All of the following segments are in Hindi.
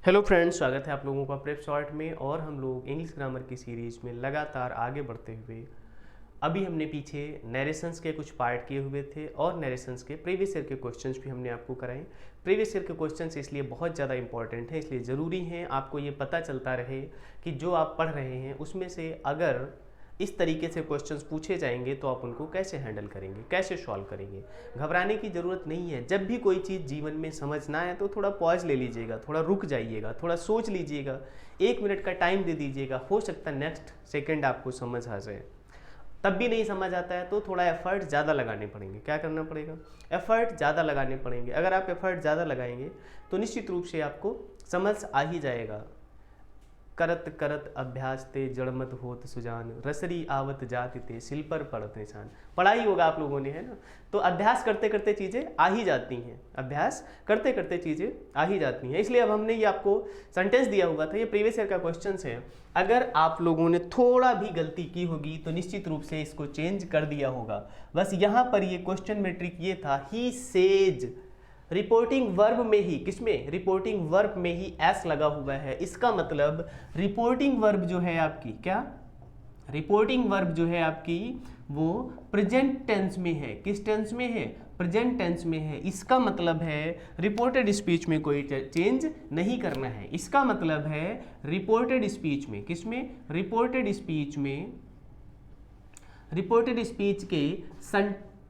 हेलो फ्रेंड्स, स्वागत है आप लोगों का प्रेप शॉर्ट में। और हम लोग इंग्लिश ग्रामर की सीरीज में लगातार आगे बढ़ते हुए अभी हमने पीछे नरेशंस के कुछ पार्ट किए हुए थे और नरेशंस के प्रीवियस ईयर के क्वेश्चंस भी हमने आपको कराए। प्रीवियस ईयर के क्वेश्चंस इसलिए बहुत ज़्यादा इंपॉर्टेंट है, इसलिए ज़रूरी है आपको ये पता चलता रहे कि जो आप पढ़ रहे हैं उसमें से अगर इस तरीके से क्वेश्चंस पूछे जाएंगे तो आप उनको कैसे हैंडल करेंगे, कैसे सॉल्व करेंगे। घबराने की ज़रूरत नहीं है। जब भी कोई चीज़ जीवन में समझ ना आए तो थोड़ा पॉज ले लीजिएगा, थोड़ा रुक जाइएगा, थोड़ा सोच लीजिएगा, 1 मिनट का टाइम दे दीजिएगा। हो सकता है नेक्स्ट सेकेंड आपको समझ आ जाए। तब भी नहीं समझ आता है तो थोड़ा एफर्ट ज़्यादा लगाने पड़ेंगे। क्या करना पड़ेगा? एफर्ट ज़्यादा लगाने पड़ेंगे। अगर आप एफर्ट ज़्यादा लगाएंगे तो निश्चित रूप से आपको समझ आ ही जाएगा। करत करत अभ्यास ते जड़मत होत सुजान, रसरी आवत जाति ते सिल पर पड़त निशान। पढ़ा ही होगा आप लोगों ने, है ना। तो अभ्यास करते करते चीज़ें आ ही जाती हैं, अभ्यास करते करते चीज़ें आ ही जाती हैं। इसलिए अब हमने ये आपको सेंटेंस दिया हुआ था, ये प्रीवियस ईयर का क्वेश्चन है। अगर आप लोगों ने थोड़ा भी गलती की होगी तो निश्चित रूप से इसको चेंज कर दिया होगा। बस यहाँ पर ये क्वेश्चन में ट्रिक ये था, ही सेज रिपोर्टिंग वर्ब में ही, किसमें? रिपोर्टिंग वर्ब में ही एस लगा हुआ है। इसका मतलब रिपोर्टिंग वर्ब जो है आपकी, क्या रिपोर्टिंग वर्ब जो है आपकी वो प्रेजेंट टेंस में है। किस टेंस में है? प्रेजेंट टेंस में है। इसका मतलब है रिपोर्टेड स्पीच में कोई चेंज नहीं करना है। इसका मतलब है रिपोर्टेड स्पीच में, किसमें? रिपोर्टेड स्पीच में, रिपोर्टेड स्पीच के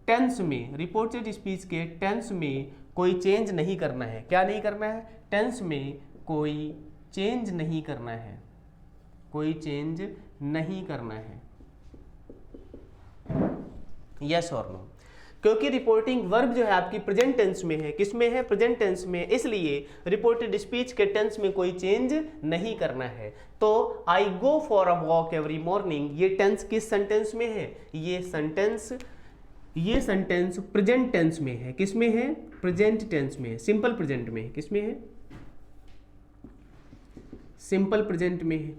टेंस में, रिपोर्टेड स्पीच के टेंस में कोई चेंज नहीं करना है। क्या नहीं करना है? टेंस में कोई चेंज नहीं करना है, कोई चेंज नहीं करना है। यस और नो? क्योंकि रिपोर्टिंग वर्ब जो है आपकी प्रेजेंट टेंस में है। किसमें है? प्रेजेंट टेंस में। इसलिए रिपोर्टेड स्पीच के टेंस में कोई चेंज नहीं करना है। तो I go for a walk every morning, ये टेंस किस सेंटेंस में है? ये सेंटेंस प्रेजेंट टेंस में है। किसमें है? प्रेजेंट टेंस में है, सिंपल प्रेजेंट में है। किसमें है? सिंपल प्रेजेंट में है।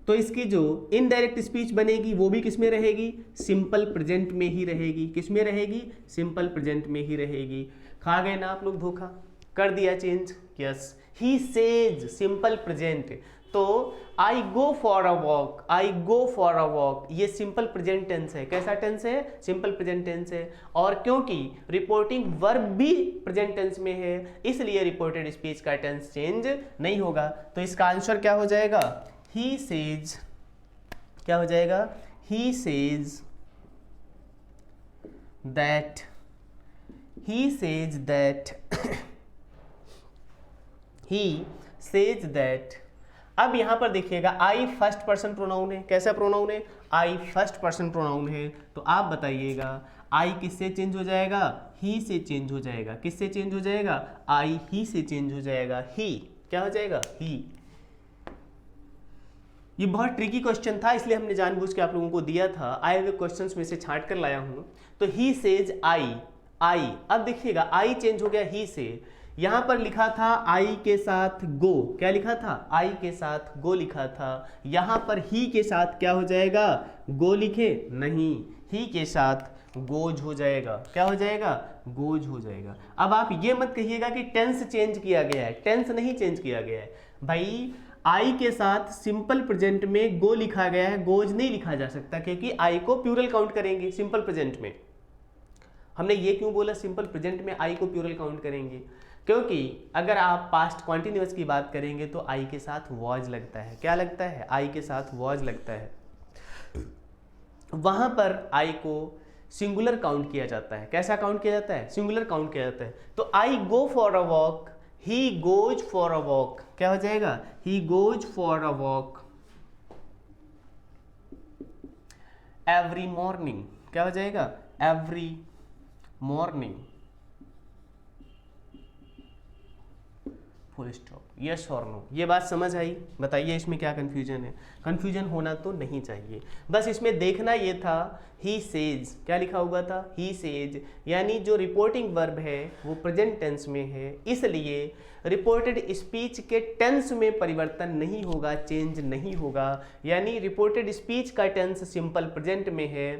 तो इसकी जो इनडायरेक्ट स्पीच बनेगी वो भी किसमें रहेगी? सिंपल प्रेजेंट में ही रहेगी। किसमें रहेगी? सिंपल प्रेजेंट में ही रहेगी। खा गए ना आप लोग धोखा? कर दिया change. Yes, he says simple present. तो I go for a walk, I go for a walk, ये सिंपल प्रेजेंट टेंस है। कैसा टेंस है? सिंपल प्रेजेंट टेंस है। और क्योंकि रिपोर्टिंग वर्ब भी प्रेजेंट टेंस में है इसलिए रिपोर्टेड स्पीच का टेंस चेंज नहीं होगा। तो इसका आंसर क्या हो जाएगा? He says. क्या हो जाएगा? He says that, he says that, he says that. अब यहां पर देखिएगा आई फर्स्ट पर्सन प्रोनाउन है। कैसा प्रोनाउन है? आई फर्स्ट पर्सन प्रोनाउन है। तो आप बताइएगा आई किससे चेंज हो जाएगा? ही से चेंज हो जाएगा। किससे चेंज हो जाएगा? आई ही से चेंज हो जाएगा। ही क्या हो जाएगा? ही। ये बहुत ट्रिकी क्वेश्चन था इसलिए हमने जानबूझ के आप लोगों को दिया था। आए हुए क्वेश्चंस में से छांट कर लाया हूं। तो ही सेज आई, आई। अब देखिएगा आई चेंज हो गया ही से। यहां पर लिखा था आई के साथ गो। क्या लिखा था? आई के साथ गो लिखा था। यहां पर ही के साथ क्या हो जाएगा? गो लिखे नहीं, ही के साथ गोज हो जाएगा। क्या हो जाएगा? गोज हो जाएगा। अब आप ये मत कहिएगा कि टेंस चेंज किया गया है। टेंस नहीं चेंज किया गया है भाई। आई के साथ सिंपल प्रेजेंट में गो लिखा गया है, गोज नहीं लिखा जा सकता क्योंकि आई को प्लूरल काउंट करेंगे सिंपल प्रेजेंट में। हमने ये क्यों बोला सिंपल प्रेजेंट में आई को प्लूरल काउंट करेंगे? क्योंकि अगर आप पास्ट कॉन्टिन्यूअस की बात करेंगे तो आई के साथ वॉज लगता है। क्या लगता है? आई के साथ वॉज लगता है। वहां पर आई को सिंगुलर काउंट किया जाता है। कैसा काउंट किया जाता है? सिंगुलर काउंट किया जाता है। तो I go for a walk, he goes for a walk. क्या हो जाएगा? He goes for a walk every morning. क्या हो जाएगा? Every morning, full stop. Yes और नो? ये बात समझ आई? बताइए इसमें क्या कंफ्यूजन है? कंफ्यूजन होना तो नहीं चाहिए। बस इसमें देखना ये था ही सेज। क्या लिखा हुआ था? He says. यानी जो रिपोर्टिंग वर्ब है वो प्रेजेंट टेंस में है इसलिए रिपोर्टेड स्पीच के टेंस में परिवर्तन नहीं होगा, चेंज नहीं होगा। यानी रिपोर्टेड स्पीच का टेंस सिंपल प्रेजेंट में है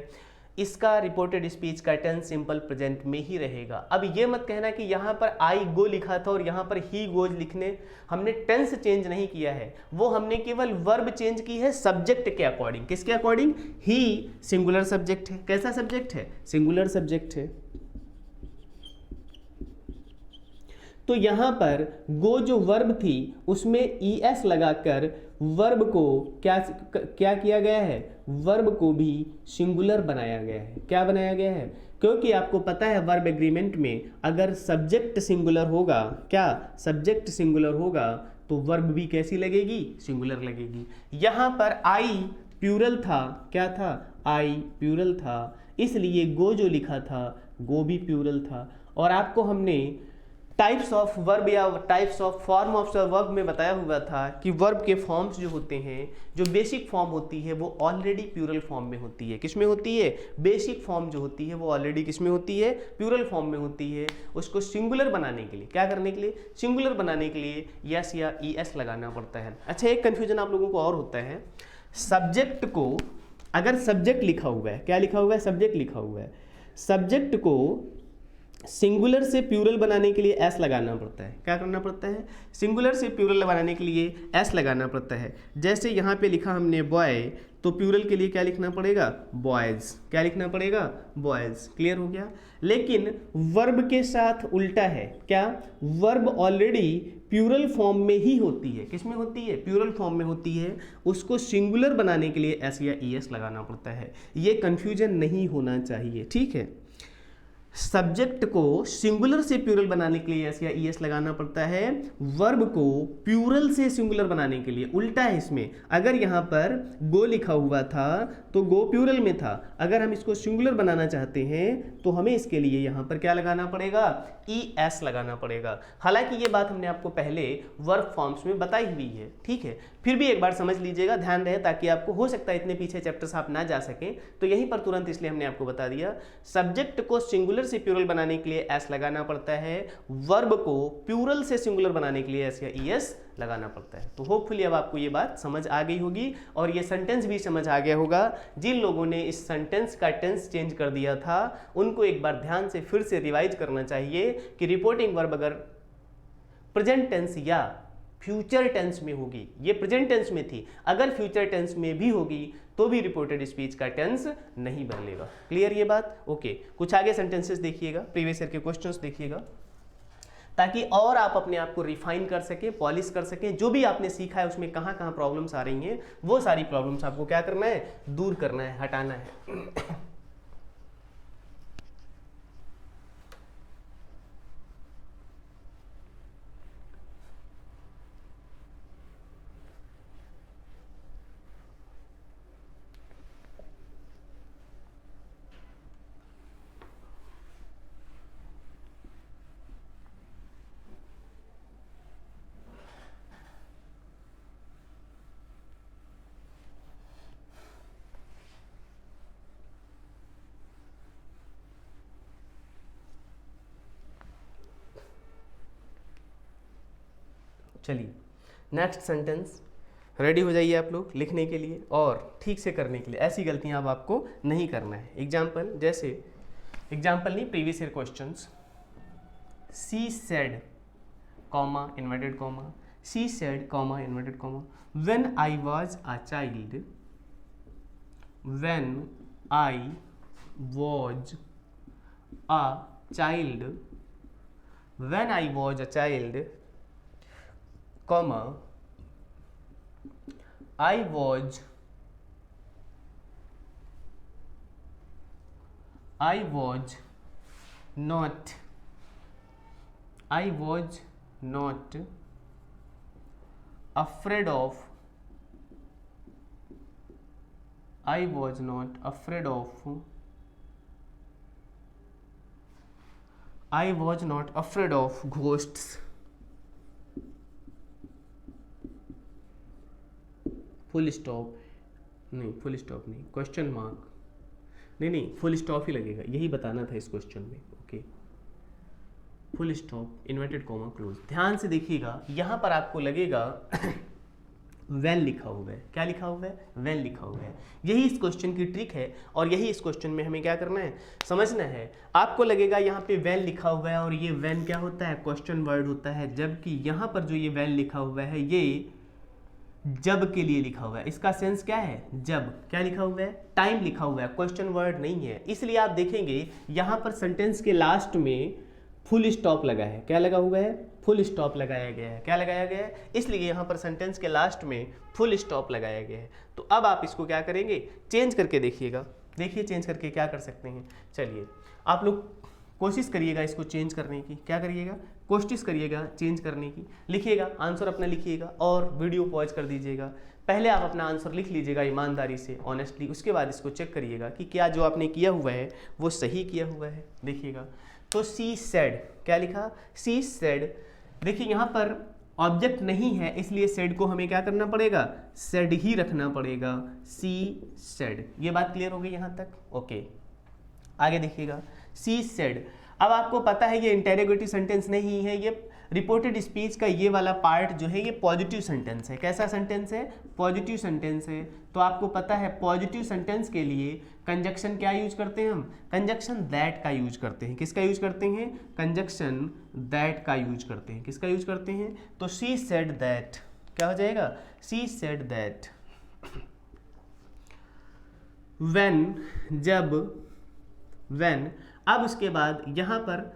इसका रिपोर्टेड स्पीच का टेंस सिंपल प्रेजेंट में ही रहेगा। अब ये मत कहना कि यहाँ पर आई गो लिखा था और यहाँ पर ही गोज लिखने, हमने टेंस चेंज नहीं किया है, वो हमने केवल वर्ब चेंज की है सब्जेक्ट के अकॉर्डिंग। किसके अकॉर्डिंग? ही सिंगुलर सब्जेक्ट है। कैसा सब्जेक्ट है? सिंगुलर सब्जेक्ट है। तो यहां पर गो जो वर्ब थी उसमें ईएस लगाकर वर्ब को क्या किया गया है? वर्ब को भी सिंगुलर बनाया गया है। क्या बनाया गया है? क्योंकि आपको पता है वर्ब एग्रीमेंट में अगर सब्जेक्ट सिंगुलर होगा, क्या सब्जेक्ट सिंगुलर होगा तो वर्ब भी कैसी लगेगी? सिंगुलर लगेगी। यहां पर आई प्लूरल था, क्या था? आई प्लूरल था, इसलिए गो जो लिखा था गो भी प्लूरल था। और आपको हमने टाइप्स ऑफ वर्ब या types of form of verb में बताया हुआ था कि वर्ब के फॉर्म्स जो होते हैं, जो बेसिक फॉर्म होती है वो ऑलरेडी प्लूरल फॉर्म में होती है। किस में होती है? बेसिक फॉर्म जो होती है वो ऑलरेडी किस में होती है? प्लूरल फॉर्म में होती है। उसको सिंगुलर बनाने के लिए, क्या करने के लिए? सिंगुलर बनाने के लिए यस या ईएस लगाना पड़ता है। अच्छा, एक कन्फ्यूजन आप लोगों को और होता है, सब्जेक्ट को अगर सब्जेक्ट लिखा हुआ है, क्या लिखा हुआ है? सब्जेक्ट लिखा हुआ है, सब्जेक्ट को सिंगुलर से प्लूरल बनाने के लिए एस लगाना पड़ता है। क्या करना पड़ता है? सिंगुलर से प्लूरल बनाने के लिए एस लगाना पड़ता है। जैसे यहाँ पे लिखा हमने बॉय, तो प्लूरल के लिए क्या लिखना पड़ेगा? बॉयज़। क्या लिखना पड़ेगा? बॉयज़। क्लियर हो गया? लेकिन वर्ब के साथ उल्टा है। क्या? वर्ब ऑलरेडी प्लूरल फॉर्म में ही होती है। किस में होती है? प्लूरल फॉर्म में होती है। उसको सिंगुलर बनाने के लिए एस या ईएस लगाना पड़ता है। ये कन्फ्यूजन नहीं होना चाहिए, ठीक है? सब्जेक्ट को सिंगुलर से प्लूरल बनाने के लिए एस या ईएस लगाना पड़ता है, वर्ब को प्लूरल से सिंगुलर बनाने के लिए उल्टा है इसमें। अगर यहाँ पर गो लिखा हुआ था तो गो प्लूरल में था, अगर हम इसको सिंगुलर बनाना चाहते हैं तो हमें इसके लिए यहाँ पर क्या लगाना पड़ेगा? ईएस लगाना पड़ेगा। हालांकि ये बात हमने आपको पहले वर्ब फॉर्म्स में बताई हुई है, ठीक है? फिर भी एक बार समझ लीजिएगा, ध्यान रहे, ताकि आपको हो सकता है इतने पीछे चैप्टर्स आप ना जा सकें, तो यहीं पर तुरंत इसलिए हमने आपको बता दिया। सब्जेक्ट को सिंगुलर से प्लूरल बनाने के लिए एस लगाना पड़ता है, वर्ब को प्लूरल से सिंगुलर बनाने के लिए एस या ईएस लगाना पड़ता है। तो होपफुली अब आपको ये बात समझ आ गई होगी और ये सेंटेंस भी समझ आ गया होगा। जिन लोगों ने इस सेंटेंस का टेंस चेंज कर दिया था उनको एक बार ध्यान से फिर से रिवाइज करना चाहिए कि रिपोर्टिंग वर्ब अगर प्रेजेंट टेंस या फ्यूचर टेंस में होगी, ये प्रेजेंट टेंस में थी, अगर फ्यूचर टेंस में भी होगी तो भी रिपोर्टेड स्पीच का टेंस नहीं बदलेगा। क्लियर ये बात? ओके, कुछ आगे सेंटेंसेस देखिएगा, प्रीवियस ईयर के क्वेश्चंस देखिएगा, ताकि और आप अपने आप को रिफाइन कर सकें, पॉलिश कर सकें। जो भी आपने सीखा है उसमें कहाँ कहाँ प्रॉब्लम्स आ रही हैं, वो सारी प्रॉब्लम्स आपको क्या करना है? दूर करना है, हटाना है। चलिए, नेक्स्ट सेंटेंस रेडी हो जाइए आप लोग लिखने के लिए और ठीक से करने के लिए। ऐसी गलतियां अब आपको नहीं करना है। एग्जाम्पल, जैसे एग्जाम्पल नहीं, previous year questions. She said comma inverted comma, she said comma inverted comma, when I was a child, when I was a child, when I was a child, comma, I was not afraid of ghosts. Full stop नहीं, फुल स्टॉप नहीं, क्वेश्चन मार्क नहीं, फुल स्टॉप ही लगेगा, यही बताना था इस क्वेश्चन में। Okay, full stop inverted comma close. ध्यान से देखिएगा, यहाँ पर आपको लगेगा व्हेन लिखा हुआ है। क्या लिखा हुआ है? व्हेन लिखा हुआ है। यही इस क्वेश्चन की ट्रिक है और यही इस क्वेश्चन में हमें क्या करना है, समझना है। आपको लगेगा यहाँ पे व्हेन लिखा हुआ है और ये व्हेन क्या होता है, क्वेश्चन वर्ड होता है, जबकि यहाँ पर जो ये व्हेन लिखा हुआ है ये जब के लिए लिखा हुआ है। इसका सेंस क्या है? जब। क्या लिखा हुआ है? टाइम लिखा हुआ है, क्वेश्चन वर्ड नहीं है। इसलिए आप देखेंगे यहाँ पर सेंटेंस के लास्ट में फुल स्टॉप लगा है। क्या लगा हुआ है? फुल स्टॉप लगाया गया है। क्या लगाया गया है? इसलिए यहाँ पर सेंटेंस के लास्ट में फुल स्टॉप लगाया गया है। तो अब आप इसको क्या करेंगे, चेंज करके देखिएगा। देखिए चेंज करके क्या कर सकते हैं। चलिए आप लोग कोशिश करिएगा इसको चेंज करने की। क्या करिएगा? कोशिश करिएगा चेंज करने की। लिखिएगा, आंसर अपना लिखिएगा और वीडियो पॉज कर दीजिएगा। पहले आप अपना आंसर लिख लीजिएगा ईमानदारी से, ऑनेस्टली। उसके बाद इसको चेक करिएगा कि क्या जो आपने किया हुआ है वो सही किया हुआ है। देखिएगा तो सी सेड, क्या लिखा? She said. देखिए यहाँ पर ऑब्जेक्ट नहीं है, इसलिए सेड को हमें क्या करना पड़ेगा, सेड ही रखना पड़ेगा। She said. ये बात क्लियर हो गई यहाँ तक? ओके, आगे देखिएगा। She said. अब आपको पता है ये इंटेरोगेटिव सेंटेंस नहीं है, ये रिपोर्टेड स्पीच का ये वाला पार्ट जो है ये पॉजिटिव सेंटेंस है। कैसा सेंटेंस है? पॉजिटिव सेंटेंस है। तो आपको पता है पॉजिटिव सेंटेंस के लिए कंजक्शन क्या यूज करते हैं हम? कंजक्शन दैट का यूज करते हैं। किसका यूज करते हैं? कंजक्शन दैट का यूज करते हैं। किसका यूज करते हैं? तो शी सेड दैट। क्या हो जाएगा? She said that. व्हेन, जब, व्हेन। अब उसके बाद यहाँ पर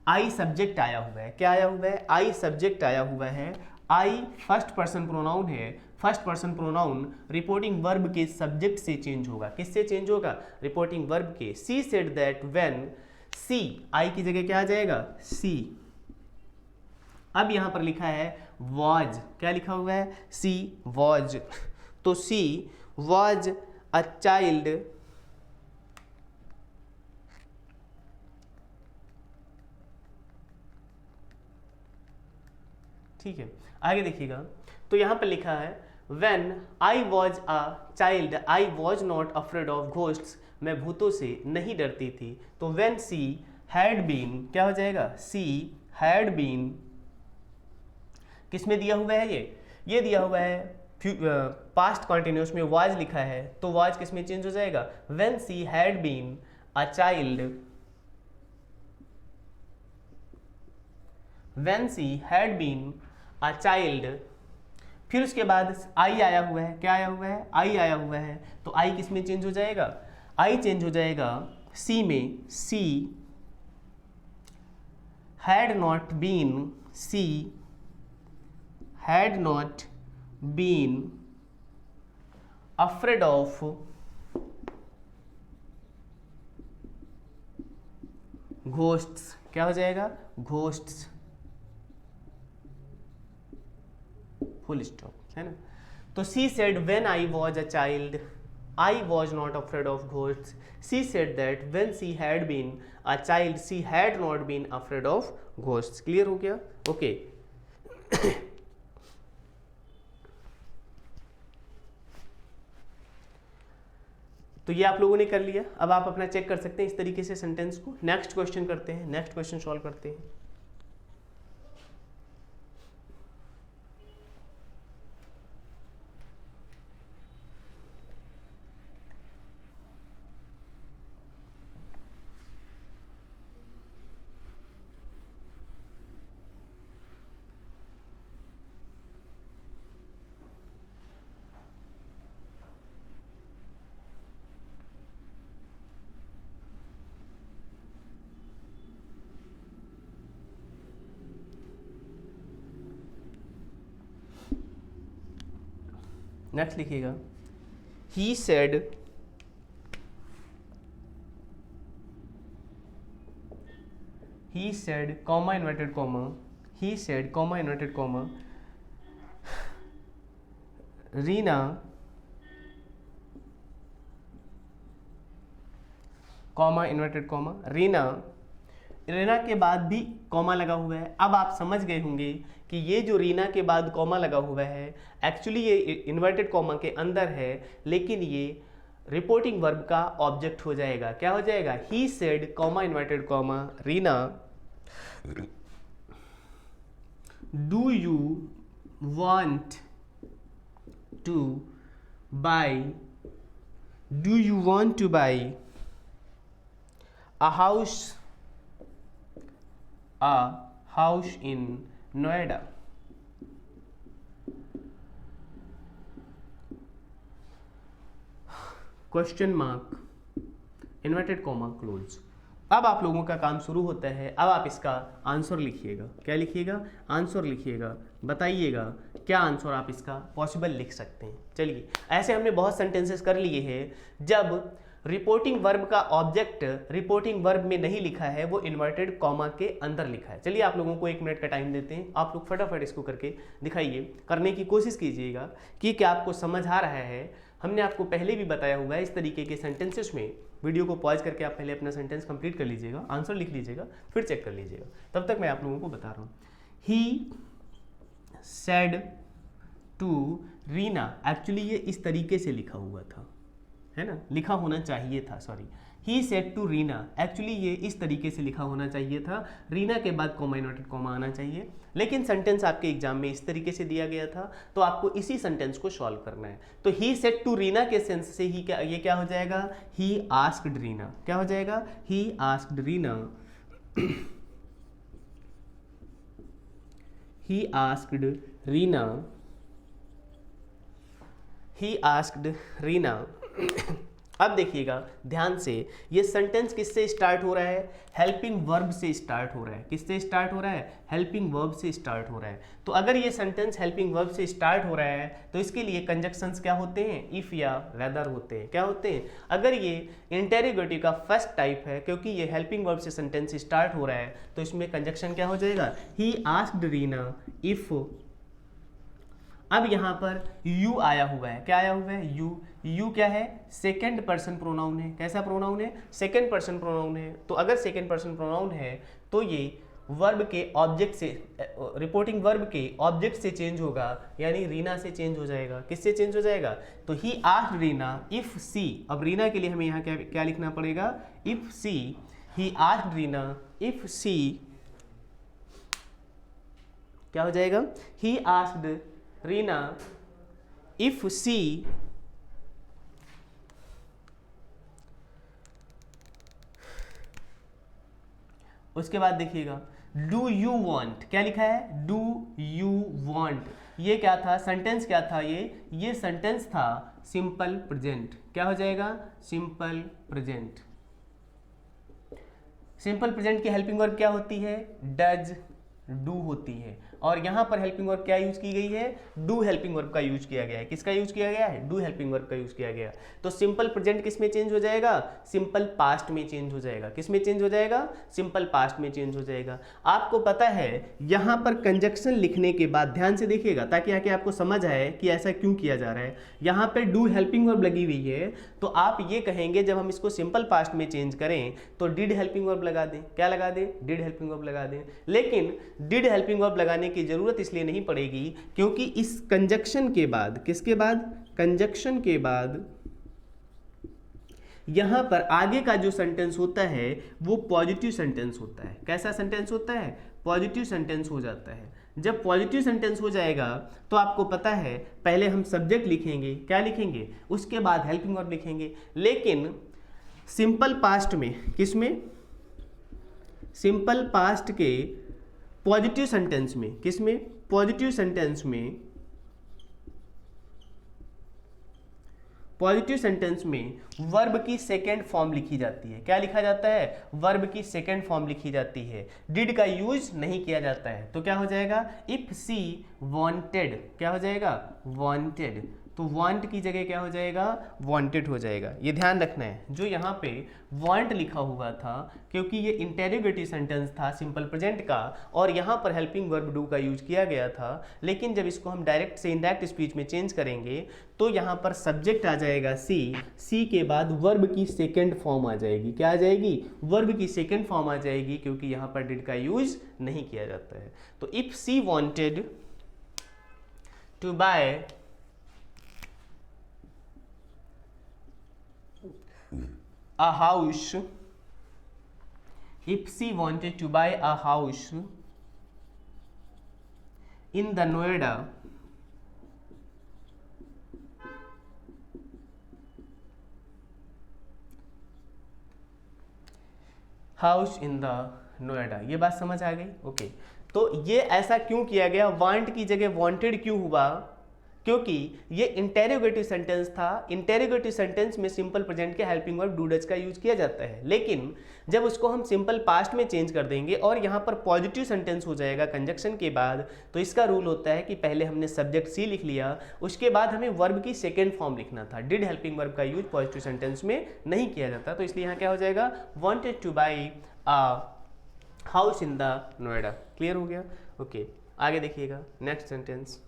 आई सब्जेक्ट आया हुआ है। क्या आया हुआ है? आई सब्जेक्ट आया हुआ है। आई फर्स्ट पर्सन प्रोनाउन है। First person pronoun reporting verb के सब्जेक्ट से चेंज होगा। किससे चेंज होगा? रिपोर्टिंग वर्ब के। सी सेड दैट व्हेन, सी, आई की जगह क्या आ जाएगा? सी। अब यहां पर लिखा है वॉज। क्या लिखा हुआ है? सी वॉज। तो सी वॉज अ चाइल्ड, ठीक है। आगे देखिएगा तो यहाँ पर लिखा है When I was a child, I was not afraid of ghosts. मैं भूतों से नहीं डरती थी। तो when she had been, क्या हो जाएगा? she had been, किस में दिया हुआ है ये दिया हुआ है पास्ट कॉन्टिन्यूस में was लिखा है, तो was किस में चेंज हो जाएगा? when she had been a child, when she had been a child। फिर उसके बाद आई आया हुआ है। क्या आया हुआ है? आई आया हुआ है। तो आई किस में चेंज हो जाएगा? आई चेंज हो जाएगा सी में। She had not been, she had not been afraid of ghosts. क्या हो जाएगा? घोस्ट्स, फुल स्टॉप, है ना। तो she said when I was a child, I was not afraid of ghosts. She said that when she had been a child, she had not been afraid of ghosts. Clear हो गया? ओके। तो ये आप लोगों ने कर लिया। अब आप अपना चेक कर सकते हैं इस तरीके से सेंटेंस को। नेक्स्ट क्वेश्चन करते हैं, नेक्स्ट क्वेश्चन सॉल्व करते हैं। नेक्स्ट लिखिएगा he said, he said comma inverted comma, he said comma inverted comma, Reena comma inverted comma, Reena, Reena के बाद भी कॉमा लगा हुआ है। अब आप समझ गए होंगे कि ये जो रीना के बाद कॉमा लगा हुआ है एक्चुअली ये इन्वर्टेड कॉमा के अंदर है, लेकिन ये रिपोर्टिंग वर्ब का ऑब्जेक्ट हो जाएगा। क्या हो जाएगा? He said comma inverted comma Reena do you want to buy, do you want to buy a house in Noida? Question mark, inverted comma, close. अब आप लोगों का काम शुरू होता है। अब आप इसका आंसर लिखिएगा। क्या लिखिएगा? आंसर लिखिएगा। बताइएगा क्या आंसर आप इसका पॉसिबल लिख सकते हैं। चलिए, ऐसे हमने बहुत सेंटेंसेस कर लिए हैं जब रिपोर्टिंग वर्ब का ऑब्जेक्ट रिपोर्टिंग वर्ब में नहीं लिखा है, वो इन्वर्टेड कॉमा के अंदर लिखा है। चलिए, आप लोगों को 1 मिनट का टाइम देते हैं। आप लोग फटाफट इसको करके दिखाइए, करने की कोशिश कीजिएगा कि क्या आपको समझ आ रहा है। हमने आपको पहले भी बताया हुआ है, इस तरीके के सेंटेंसेस में वीडियो को पॉज करके आप पहले अपना सेंटेंस कंप्लीट कर लीजिएगा, आंसर लिख लीजिएगा, फिर चेक कर लीजिएगा। तब तक मैं आप लोगों को बता रहा हूँ। He said to Reena, actually ये इस तरीके से लिखा हुआ था, है ना, लिखा होना चाहिए था, sorry. He said to Reena, actually ये इस तरीके से लिखा होना चाहिए था। रीना के बाद कॉमा, इन्वर्टेड कॉमा आना चाहिए, लेकिन सेंटेंस आपके एग्जाम में इस तरीके से दिया गया था, तो आपको इसी सेंटेंस को सॉल्व करना है। तो ही सेड टू रीना के सेंस से ही क्या, ये क्या हो जाएगा? He asked Reena. क्या हो जाएगा? He asked Reena. He asked Reena. He asked Reena. अब देखिएगा ध्यान से, ये सेंटेंस किससे स्टार्ट हो रहा है? हेल्पिंग वर्ब से स्टार्ट हो रहा है। किससे स्टार्ट हो रहा है? हेल्पिंग वर्ब से स्टार्ट हो रहा है। तो अगर ये सेंटेंस हेल्पिंग वर्ब से स्टार्ट हो रहा है तो इसके लिए कंजक्शंस क्या होते हैं? इफ या वेदर होते हैं। क्या होते हैं? अगर ये इंटेरोगेटिव का फर्स्ट टाइप है, क्योंकि ये हेल्पिंग वर्ब से सेंटेंस स्टार्ट हो रहा है, तो इसमें कंजक्शन क्या हो जाएगा? He asked Reena if. अब यहाँ पर यू आया हुआ है। क्या आया हुआ है? यू। यू क्या है? सेकेंड पर्सन प्रोनाउन है। कैसा प्रोनाउन है? सेकेंड पर्सन प्रोनाउन है। तो अगर सेकेंड पर्सन प्रोनाउन है तो ये वर्ब के ऑब्जेक्ट से, रिपोर्टिंग वर्ब के ऑब्जेक्ट से चेंज होगा, यानी रीना से चेंज हो जाएगा। किससे चेंज हो जाएगा? तो he asked Reena if she. अब रीना के लिए हमें यहाँ क्या लिखना पड़ेगा? If she. He asked Reena if she. क्या हो जाएगा? He asked Reena if she उसके बाद देखिएगा, डू यू वॉन्ट। क्या लिखा है? Do you want. ये क्या था? सेंटेंस क्या था? ये सेंटेंस था सिंपल प्रेजेंट। क्या हो जाएगा? Simple present. सिंपल प्रेजेंट की हेल्पिंग वर्ब क्या होती है? डज, डू होती है। और यहाँ पर हेल्पिंग वर्ब क्या यूज की गई है? डू हेल्पिंग वर्ब का यूज किया गया है। किसका यूज किया गया है? डू हेल्पिंग वर्ब का यूज किया गया। तो सिंपल प्रेजेंट किस में चेंज हो जाएगा? सिंपल पास्ट में चेंज हो जाएगा। किस में चेंज हो जाएगा? सिंपल पास्ट में चेंज हो जाएगा। आपको पता है यहाँ पर कंजक्शन लिखने के बाद ध्यान से देखिएगा, ताकि आके आपको समझ आए कि ऐसा क्यों किया जा रहा है। यहाँ पर डू हेल्पिंग वर्ब लगी हुई है, तो आप ये कहेंगे जब हम इसको सिंपल पास्ट में चेंज करें तो डिड हेल्पिंग वर्ब लगा दें। क्या लगा दें? डिड हेल्पिंग वर्ब लगा दें। लेकिन डिड हेल्पिंग वर्ब लगाने की जरूरत इसलिए नहीं पड़ेगी क्योंकि इस कंजक्शन के बाद, किसके बाद? कंजक्शन के बाद यहां पर आगे का जो सेंटेंस होता है वो पॉजिटिव सेंटेंस होता है। कैसा सेंटेंस होता है? पॉजिटिव सेंटेंस हो जाता है। जब पॉजिटिव सेंटेंस हो जाएगा तो आपको पता है पहले हम सब्जेक्ट लिखेंगे। क्या लिखेंगे? उसके बाद हेल्पिंग वर्ब लिखेंगे। लेकिन सिंपल पास्ट में, किसमें? सिंपल पास्ट के पॉजिटिव सेंटेंस में। किसमें? पॉजिटिव सेंटेंस में। पॉजिटिव सेंटेंस में वर्ब की सेकेंड फॉर्म लिखी जाती है। क्या लिखा जाता है? वर्ब की सेकेंड फॉर्म लिखी जाती है। डिड का यूज नहीं किया जाता है। तो क्या हो जाएगा? If she wanted. क्या हो जाएगा? वांटेड। तो वांट की जगह क्या हो जाएगा? वांटेड हो जाएगा। ये ध्यान रखना है, जो यहाँ पे वांट लिखा हुआ था क्योंकि ये इंटेरोगेटिव सेंटेंस था सिंपल प्रेजेंट का, और यहाँ पर हेल्पिंग वर्ब डू का यूज किया गया था। लेकिन जब इसको हम डायरेक्ट से इनडायरेक्ट स्पीच में चेंज करेंगे तो यहाँ पर सब्जेक्ट आ जाएगा सी। सी के बाद वर्ब की सेकेंड फॉर्म आ जाएगी। क्या आ जाएगी? वर्ब की सेकेंड फॉर्म आ जाएगी, क्योंकि यहाँ पर डिड का यूज नहीं किया जाता है। तो if she wanted to buy a house, if she wanted to buy a house in the Noida house in the Noida. ये बात समझ आ गई? ओके। तो ये ऐसा क्यों किया गया, वांट की जगह वांटेड क्यों हुआ? क्योंकि ये इंटेरोगेटिव सेंटेंस था। इंटेरोगेटिव सेंटेंस में सिंपल प्रेजेंट के हेल्पिंग वर्ब डू डज का यूज किया जाता है, लेकिन जब उसको हम सिंपल पास्ट में चेंज कर देंगे और यहाँ पर पॉजिटिव सेंटेंस हो जाएगा कंजक्शन के बाद, तो इसका रूल होता है कि पहले हमने सब्जेक्ट सी लिख लिया, उसके बाद हमें वर्ब की सेकेंड फॉर्म लिखना था। डिड हेल्पिंग वर्ब का यूज पॉजिटिव सेंटेंस में नहीं किया जाता, तो इसलिए यहाँ क्या हो जाएगा, wanted two by a house in the Noida. Clear हो गया? ओके, आगे देखिएगा नेक्स्ट सेंटेंस।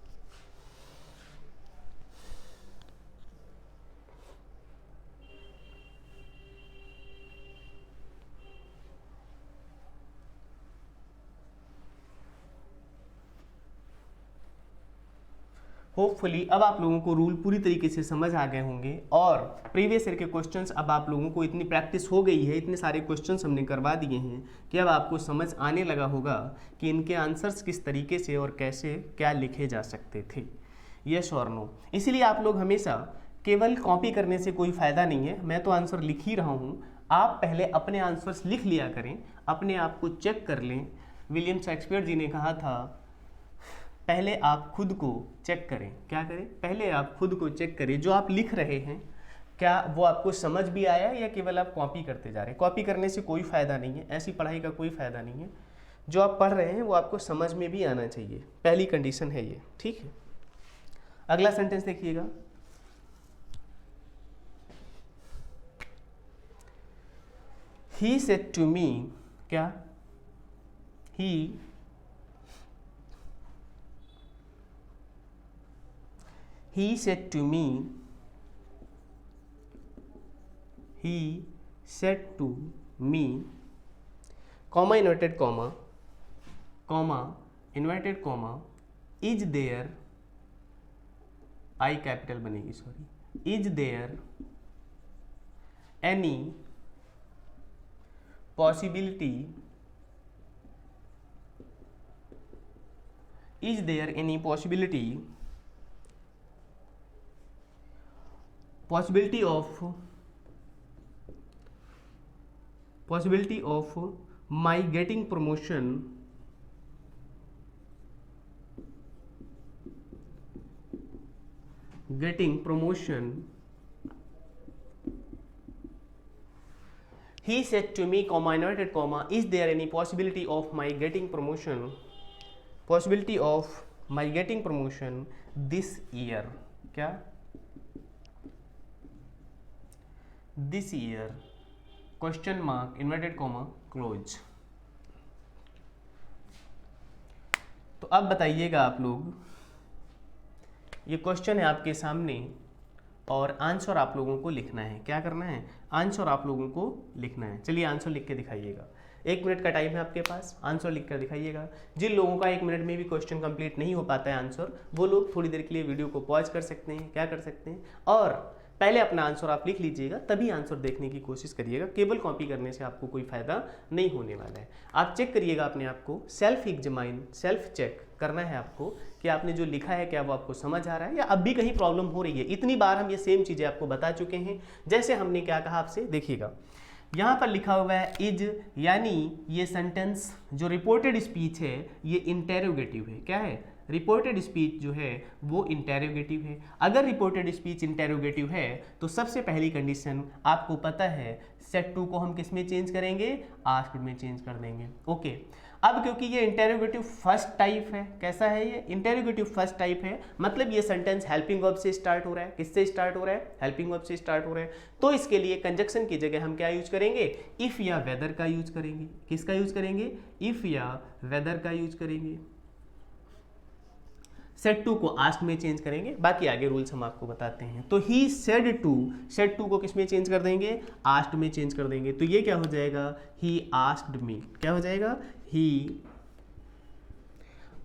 होपफुली अब आप लोगों को रूल पूरी तरीके से समझ आ गए होंगे और प्रीवियस ईयर के क्वेश्चंस अब आप लोगों को इतनी प्रैक्टिस हो गई है, इतने सारे क्वेश्चंस हमने करवा दिए हैं कि अब आपको समझ आने लगा होगा कि इनके आंसर्स किस तरीके से और कैसे क्या लिखे जा सकते थे, यस और नो। इसीलिए आप लोग हमेशा केवल कॉपी करने से कोई फ़ायदा नहीं है। मैं तो आंसर लिख ही रहा हूँ, आप पहले अपने आंसर्स लिख लिया करें, अपने आप को चेक कर लें। विलियम शेक्सपियर जी ने कहा था पहले आप खुद को चेक करें। क्या करें? पहले आप खुद को चेक करें, जो आप लिख रहे हैं क्या वो आपको समझ भी आया या केवल आप कॉपी करते जा रहे हैं। कॉपी करने से कोई फ़ायदा नहीं है, ऐसी पढ़ाई का कोई फ़ायदा नहीं है। जो आप पढ़ रहे हैं वो आपको समझ में भी आना चाहिए, पहली कंडीशन है ये, ठीक है। अगला सेंटेंस देखिएगा, ही सेड टू मी, क्या? ही said to me, he said to me, comma inverted comma, comma inverted comma, is there, I capital बनेगी, sorry, is there any possibility, is there any possibility of my getting promotion, he said to me, comma inverted comma, is there any possibility of my getting promotion, this year, क्या? This year, question mark inverted comma close। तो अब बताइएगा आप लोग, ये क्वेश्चन है आपके सामने और आंसर आप लोगों को लिखना है। क्या करना है? आंसर आप लोगों को लिखना है। चलिए आंसर लिख के दिखाइएगा, 1 मिनट का टाइम है आपके पास, आंसर लिख कर दिखाइएगा। जिन लोगों का 1 मिनट में भी क्वेश्चन कंप्लीट नहीं हो पाता है आंसर, वो लोग थोड़ी देर के लिए वीडियो को पॉज कर सकते हैं। क्या कर सकते हैं? और पहले अपना आंसर आप लिख लीजिएगा, तभी आंसर देखने की कोशिश करिएगा। केवल कॉपी करने से आपको कोई फायदा नहीं होने वाला है। आप चेक करिएगा अपने आप को, सेल्फ एग्जामाइन, सेल्फ चेक करना है आपको कि आपने जो लिखा है क्या वो आपको समझ आ रहा है या अब भी कहीं प्रॉब्लम हो रही है। इतनी बार हम ये सेम चीज़ें आपको बता चुके हैं। जैसे हमने क्या कहा आपसे, देखिएगा यहाँ पर लिखा हुआ है इज, यानी ये सेंटेंस जो रिपोर्टेड स्पीच है ये इंटेरोगेटिव है। क्या है? रिपोर्टेड स्पीच जो है वो इंटेरोगेटिव है। अगर रिपोर्टेड स्पीच इंटेरोगेटिव है तो सबसे पहली कंडीशन आपको पता है, सेट टू को हम किस में चेंज करेंगे? आस्क्ड में चेंज कर देंगे। ओके, अब क्योंकि ये इंटेरोगेटिव फर्स्ट टाइप है, कैसा है ये? इंटेरोगेटिव फर्स्ट टाइप है, मतलब ये सेंटेंस हेल्पिंग वर्ब से स्टार्ट हो रहा है। किससे स्टार्ट हो रहा है? हेल्पिंग वर्ब से स्टार्ट हो रहा है। तो इसके लिए कंजक्शन की जगह हम क्या यूज करेंगे? इफ या वेदर का यूज करेंगे। किसका यूज करेंगे? इफ या वेदर का यूज करेंगे। सेड टू को आस्क्ड में चेंज करेंगे। बाकी आगे रूल्स हम आपको बताते हैं। तो ही सेड टू को किस में चेंज कर देंगे? आस्क्ड में चेंज कर देंगे। तो ये क्या हो जाएगा? ही आस्क्ड मी। क्या हो जाएगा? He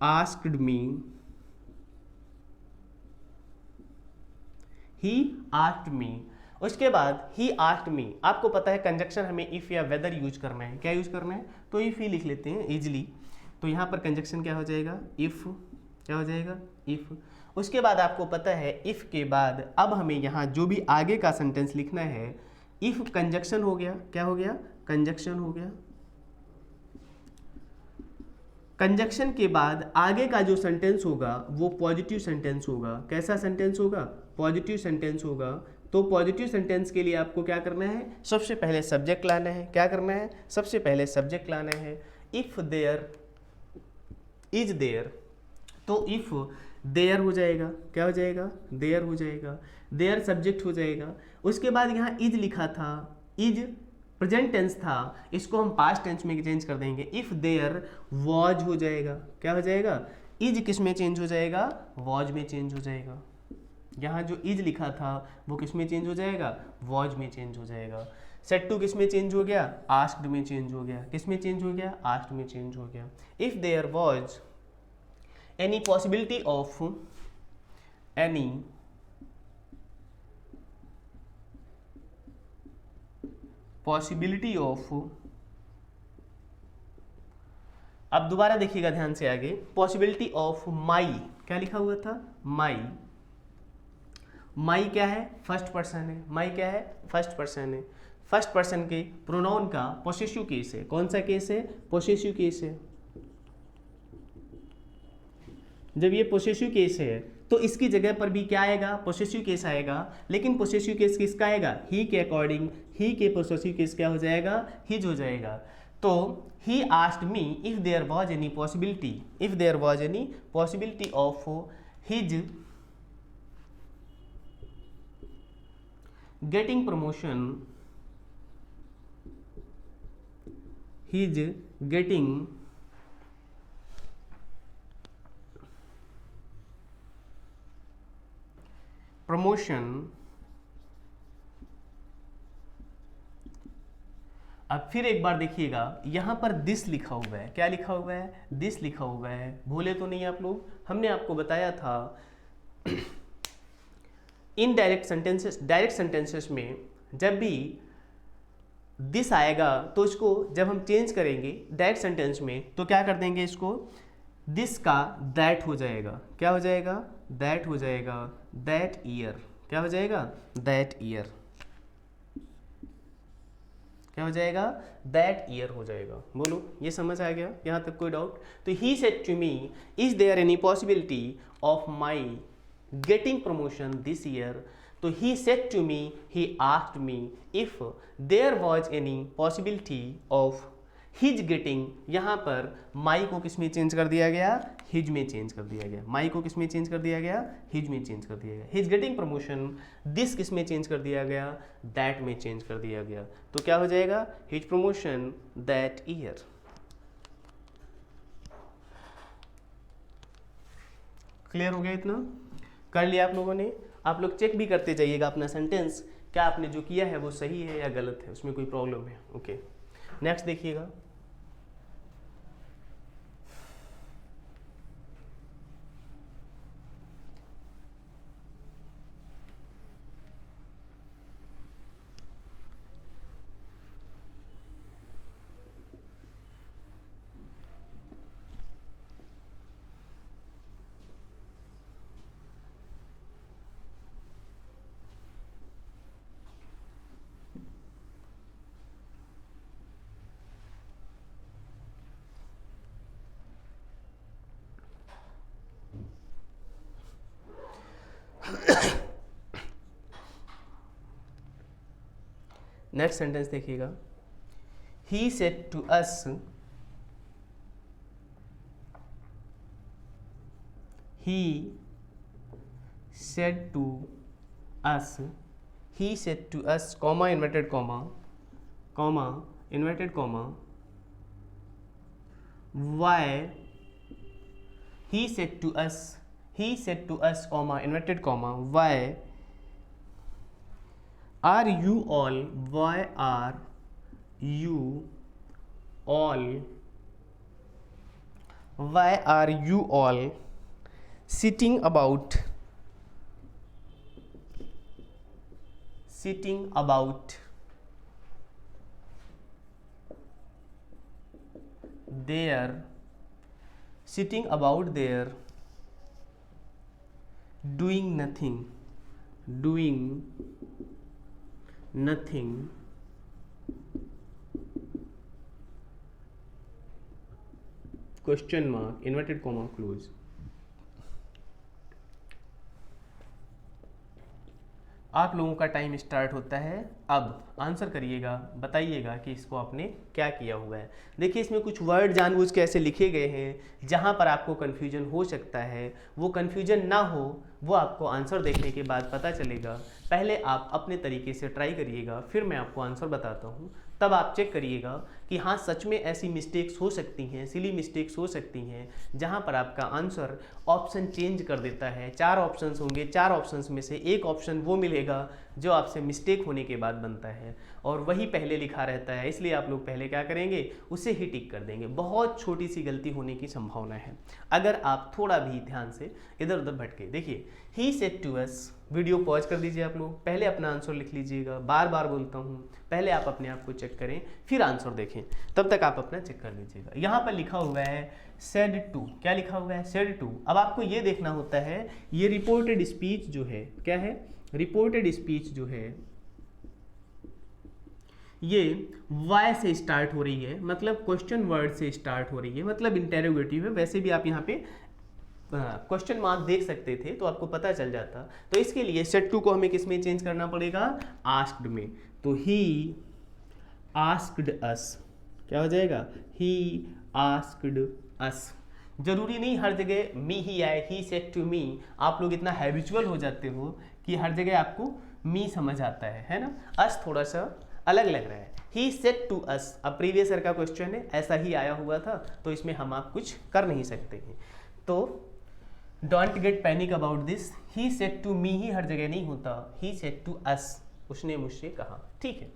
asked me, he asked मी। उसके बाद ही आस्क्ड मी, आपको पता है कंजक्शन हमें इफ या वेदर यूज करना है। क्या यूज करना है? तो इफ ही लिख लेते हैं इजिली। तो यहाँ पर कंजक्शन क्या हो जाएगा? इफ। क्या हो जाएगा? इफ। उसके बाद आपको पता है इफ के बाद अब हमें यहाँ जो भी आगे का सेंटेंस लिखना है, इफ कंजक्शन हो गया। क्या हो गया? कंजक्शन हो गया। कंजक्शन के बाद आगे का जो सेंटेंस होगा वो पॉजिटिव सेंटेंस होगा। कैसा सेंटेंस होगा? पॉजिटिव सेंटेंस होगा। तो पॉजिटिव सेंटेंस के लिए आपको क्या करना है? सबसे पहले सब्जेक्ट लाना है। क्या करना है? सबसे पहले सब्जेक्ट लाना है। इफ देयर इज देयर, तो इफ देयर हो जाएगा। क्या हो जाएगा? देयर हो जाएगा। देयर सब्जेक्ट हो जाएगा। उसके बाद यहाँ इज लिखा था, इज प्रेजेंट टेंस था, इसको हम पास्ट टेंस में चेंज कर देंगे। इफ देयर वॉज हो जाएगा। क्या हो जाएगा? इज किस में चेंज हो जाएगा? वॉज में चेंज हो जाएगा। यहाँ जो इज लिखा था वो किस में चेंज हो जाएगा? वॉज में चेंज हो जाएगा। सेट टू किस में चेंज हो गया? आस्क्ड में चेंज हो गया। किस में चेंज हो गया? आस्क्ड में चेंज हो गया। If there was any possibility of any possibility of, अब दोबारा देखिएगा ध्यान से आगे, पॉसिबिलिटी ऑफ माई, क्या लिखा हुआ था? माई। माई क्या है? फर्स्ट पर्सन है। माई क्या है? फर्स्ट पर्सन है। फर्स्ट पर्सन के प्रोनाउन का पोसेसिव केस है। कौन सा केस है? पोसेसिव केस है। जब ये पोसेसिव केस है तो इसकी जगह पर भी क्या आएगा? पोसेसिव केस आएगा। लेकिन पोसेसिव केस किसका आएगा? ही के अकॉर्डिंग ही के पोसेसिव केस क्या हो जाएगा? हिज हो जाएगा। तो he asked me if there was any possibility, if there was any possibility of his getting promotion, his getting promotion. अब फिर एक बार देखिएगा, यहां पर दिस लिखा हुआ है। क्या लिखा हुआ है? दिस लिखा हुआ है। भूले तो नहीं आप लोग? हमने आपको बताया था इनडायरेक्ट सेंटेंसेस, डायरेक्ट सेंटेंसेस में जब भी दिस आएगा तो इसको जब हम चेंज करेंगे डायरेक्ट सेंटेंस में तो क्या कर देंगे? इसको दिस का दैट हो जाएगा। क्या हो जाएगा? दैट हो जाएगा। That year. क्या हो जाएगा? That year. क्या हो जाएगा? दैट ईयर हो जाएगा। बोलो, ये समझ आ गया? यहाँ तक कोई डाउट? तो he said to me is there any possibility of my getting promotion this year. तो he said to me, he asked me if there was any possibility of his getting. यहाँ पर माई को किस में चेंज कर दिया गया? हिज में चेंज कर दिया गया। माई को किस में चेंज कर दिया गया? हिज में चेंज कर दिया गया। हिज गेटिंग प्रमोशन, दिस किस में चेंज कर दिया गया? दैट में चेंज कर दिया गया। तो क्या हो जाएगा? His promotion that year. Clear हो गया? इतना कर लिया आप लोगों ने? आप लोग चेक भी करते जाइएगा अपना सेंटेंस, क्या आपने जो किया है वो सही है या गलत है, उसमें कोई प्रॉब्लम है? ओके, नेक्स्ट देखिएगा। नेक्स्ट सेंटेंस देखिएगा। He said to us, he said to us, he said to us, comma inverted comma, comma inverted comma, why he said to us, he said to us, comma inverted comma, why are you all, why are you all, why are you all sitting about, sitting about there, sitting about there, doing nothing, doing nothing, question mark inverted comma close. आप लोगों का टाइम स्टार्ट होता है। अब आंसर करिएगा, बताइएगा कि इसको आपने क्या किया हुआ है। देखिए इसमें कुछ वर्ड जानबूझ के ऐसे लिखे गए हैं जहां पर आपको कन्फ्यूजन हो सकता है। वो कन्फ्यूजन ना हो वो आपको आंसर देखने के बाद पता चलेगा। पहले आप अपने तरीके से ट्राई करिएगा, फिर मैं आपको आंसर बताता हूँ। तब आप चेक करिएगा कि हाँ सच में ऐसी मिस्टेक्स हो सकती हैं, सिली मिस्टेक्स हो सकती हैं जहाँ पर आपका आंसर ऑप्शन चेंज कर देता है। 4 ऑप्शंस होंगे, 4 ऑप्शंस में से एक ऑप्शन वो मिलेगा जो आपसे मिस्टेक होने के बाद बनता है और वही पहले लिखा रहता है। इसलिए आप लोग पहले क्या करेंगे, उसे ही टिक कर देंगे। बहुत छोटी सी गलती होने की संभावना है अगर आप थोड़ा भी ध्यान से इधर उधर भटके। देखिए he said to us, video pause कर दीजिए आप लोग, पहले अपना आंसर लिख लीजिएगा। बार बार बोलता हूँ, पहले आप अपने आप को चेक करें फिर आंसर देखें, तब तक आप अपना चेक कर लीजिएगा। यहाँ पर लिखा हुआ है सेड टू, क्या लिखा हुआ है, सेड टू। अब आपको ये देखना होता है ये रिपोर्टेड स्पीच जो है, क्या है, रिपोर्टेड स्पीच जो है ये वाई से स्टार्ट हो रही है, मतलब क्वेश्चन वर्ड से स्टार्ट हो रही है, मतलब इंटेरोगेटिव है। वैसे भी आप यहाँ पे क्वेश्चन मार्क देख सकते थे तो आपको पता चल जाता। तो इसके लिए सेड टू को हमें किस में चेंज करना पड़ेगा, आस्क्ड में। तो ही आस्क्ड अस, क्या हो जाएगा, ही आस्क्ड अस। जरूरी नहीं हर जगह मी ही आए, ही सेड टू मी। आप लोग इतना हैबिचुअल हो जाते हो कि हर जगह आपको मी समझ आता है ना। अस थोड़ा सा अलग लग रहा है। ही सेड टू अस, अब प्रीवियस ईयर का क्वेश्चन है, ऐसा ही आया हुआ था तो इसमें हम आप कुछ कर नहीं सकते हैं। तो don't get panic about this. He said to me he हर जगह नहीं होता, ही सेड टू अस, उसने मुझसे कहा, ठीक है।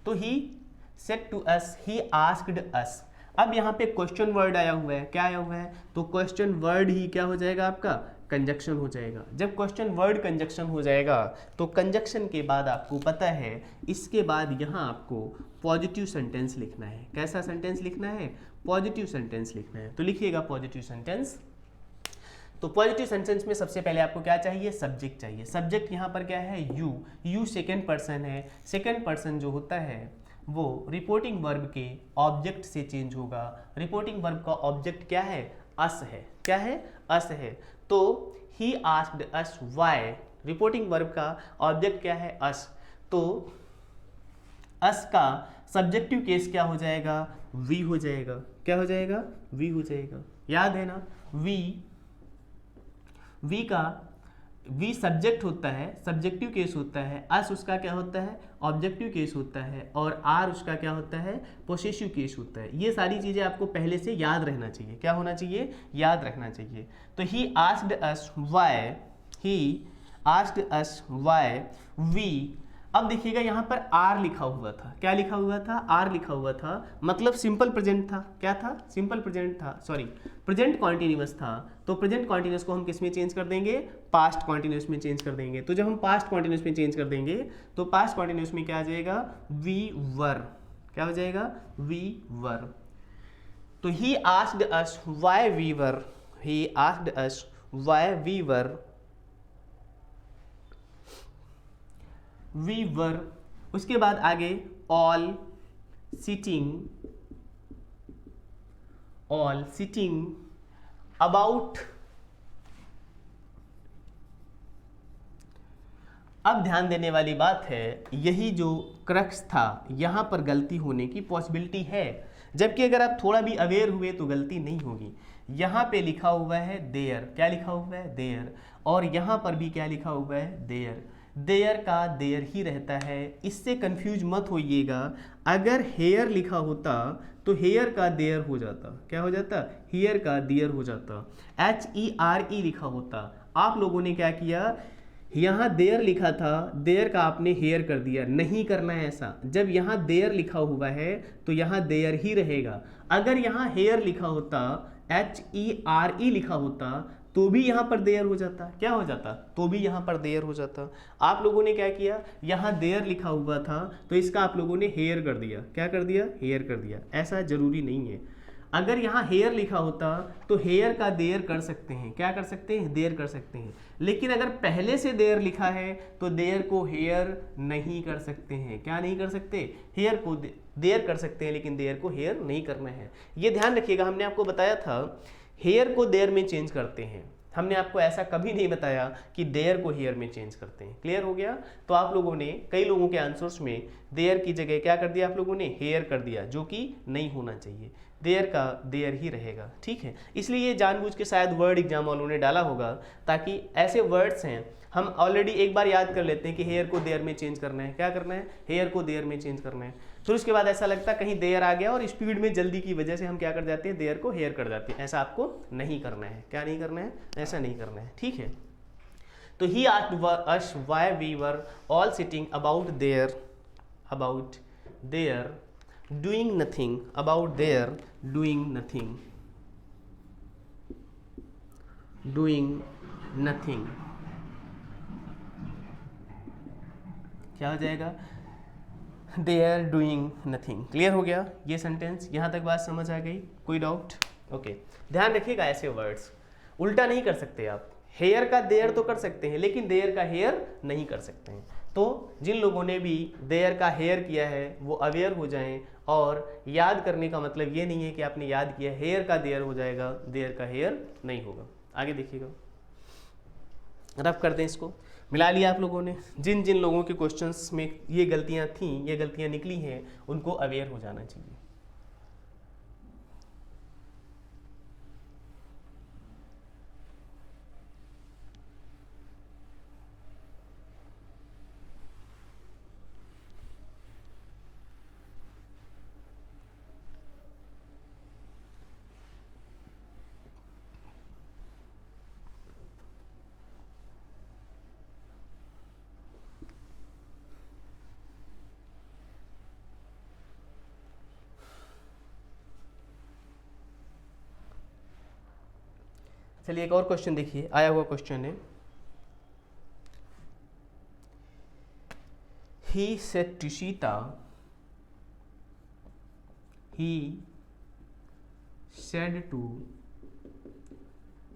तो he said to us, he asked us. अब यहाँ पे क्वेश्चन वर्ड आया हुआ है, क्या आया हुआ है, तो क्वेश्चन वर्ड ही क्या हो जाएगा आपका, कंजक्शन हो जाएगा। जब क्वेश्चन वर्ड कंजक्शन हो जाएगा तो कंजक्शन के बाद आपको पता है इसके बाद यहाँ आपको पॉजिटिव सेंटेंस लिखना है। कैसा सेंटेंस लिखना है, पॉजिटिव सेंटेंस लिखना है। तो लिखिएगा पॉजिटिव सेंटेंस। तो पॉजिटिव सेंटेंस में सबसे पहले आपको क्या चाहिए, सब्जेक्ट चाहिए। सब्जेक्ट यहाँ पर क्या है, यू। यू सेकेंड पर्सन है। सेकेंड पर्सन जो होता है वो रिपोर्टिंग वर्ब के ऑब्जेक्ट से चेंज होगा। रिपोर्टिंग वर्ब का ऑब्जेक्ट क्या है, अस है। क्या है, अस है। तो he asked us why, reporting verb का ऑब्जेक्ट क्या है, अस। तो अस का सब्जेक्टिव केस क्या हो जाएगा, वी हो जाएगा। क्या हो जाएगा, वी हो जाएगा। याद है ना, वी का वी सब्जेक्ट होता है, सब्जेक्टिव केस होता है। अस उसका क्या होता है, ऑब्जेक्टिव केस होता है। और आर उसका क्या होता है, पोसेसिव केस होता है। ये सारी चीज़ें आपको पहले से याद रहना चाहिए। क्या होना चाहिए, याद रखना चाहिए। तो he asked us why, he asked us why we. अब देखिएगा यहाँ पर आर लिखा हुआ था। क्या लिखा हुआ था, आर लिखा हुआ था, मतलब सिंपल प्रेजेंट था। क्या था, सिंपल प्रेजेंट था, सॉरी प्रेजेंट कॉन्टिन्यूअस था। तो प्रेजेंट कॉन्टिन्यूअस को हम किस में चेंज कर देंगे, पास्ट कॉन्टिन्यूअस में चेंज कर देंगे। तो जब हम पास्ट कॉन्टिन्यूअस में चेंज कर देंगे तो पास्ट कॉन्टिन्यूअस में क्या आ जाएगा, वी वर। क्या हो जाएगा, वी वर। तो he asked us why we were, he asked us why we were, we were. उसके बाद आगे ऑल सिटिंग अबाउट। अब ध्यान देने वाली बात है, यही जो क्रक्स था, यहाँ पर गलती होने की पॉसिबिलिटी है, जबकि अगर आप थोड़ा भी अवेयर हुए तो गलती नहीं होगी। यहाँ पे लिखा हुआ है देयर। क्या लिखा हुआ है, देयर। और यहाँ पर भी क्या लिखा हुआ है, देयर। देयर का देयर ही रहता है, इससे कंफ्यूज मत होइएगा। अगर हेयर लिखा होता तो हेयर का देयर हो जाता। क्या हो जाता, हेयर का देयर हो जाता। HERE लिखा होता। आप लोगों ने क्या किया, यहाँ देयर लिखा था, देयर का आपने हेयर कर दिया। नहीं करना है ऐसा। जब यहाँ देयर लिखा हुआ है तो यहाँ देयर ही रहेगा। अगर यहाँ हेयर लिखा होता, HERE लिखा होता, तो भी यहाँ पर देयर हो जाता। क्या हो जाता, तो भी यहाँ पर देयर हो जाता। आप लोगों ने क्या किया, यहाँ देयर लिखा हुआ था तो इसका आप लोगों ने हेयर कर दिया। क्या कर दिया, हेयर कर दिया। ऐसा जरूरी नहीं है। अगर यहाँ हेयर लिखा होता तो हेयर का देयर कर सकते हैं, क्या कर सकते हैं, देयर कर सकते हैं। लेकिन अगर पहले से देयर लिखा है तो देयर को हेयर नहीं कर सकते हैं, क्या नहीं कर सकते, हेयर को देयर कर सकते हैं लेकिन देयर को हेयर नहीं करना है। ये ध्यान रखिएगा, हमने आपको बताया था हेयर को देयर में चेंज करते हैं, हमने आपको ऐसा कभी नहीं बताया कि देयर को हेयर में चेंज करते हैं। क्लियर हो गया। तो आप लोगों ने कई लोगों के आंसर्स में देयर की जगह क्या कर दिया, आप लोगों ने हेयर कर दिया, जो कि नहीं होना चाहिए, देयर का देयर ही रहेगा। ठीक है, इसलिए ये जानबूझ के शायद वर्ड एग्जाम वालों ने डाला होगा ताकि ऐसे वर्ड्स हैं हम ऑलरेडी एक बार याद कर लेते हैं कि हेयर को देयर में चेंज करना है, क्या करना है, हेयर को देयर में चेंज करना है। फिर उसके बाद ऐसा लगता है कहीं देयर आ गया और स्पीड में जल्दी की वजह से हम क्या कर जाते हैं, देयर को हेयर कर जाते हैं। ऐसा आपको नहीं करना है, क्या नहीं करना है, ऐसा नहीं करना है। ठीक है, तो he asked us why we were all sitting about there doing nothing, about their doing nothing, क्या हो जाएगा, they are doing nothing। Clear हो गया ये सेंटेंस, यहाँ तक बात समझ आ गई, कोई डाउट? ओके, ध्यान रखिएगा ऐसे वर्ड्स उल्टा नहीं कर सकते आप, हेयर का देयर तो कर सकते हैं लेकिन देयर का हेयर नहीं कर सकते हैं। तो जिन लोगों ने भी देयर का हेयर किया है वो अवेयर हो जाएं, और याद करने का मतलब ये नहीं है कि आपने याद किया हेयर का देयर हो जाएगा, देयर का हेयर नहीं होगा। आगे देखिएगा, रफ कर दें इसको, मिला लिया आप लोगों ने। जिन जिन लोगों के क्वेश्चंस में ये गलतियां थी, ये गलतियां निकली हैं, उनको अवेयर हो जाना चाहिए। चलिए एक और क्वेश्चन देखिए, आया हुआ क्वेश्चन है, he said to Sita, he said to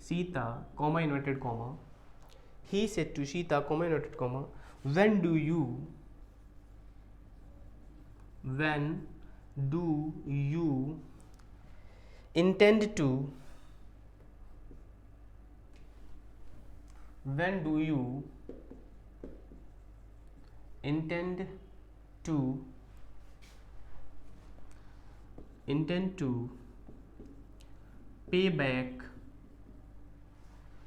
Sita, comma inverted comma, he said to Sita, comma inverted comma, when do you intend to pay back,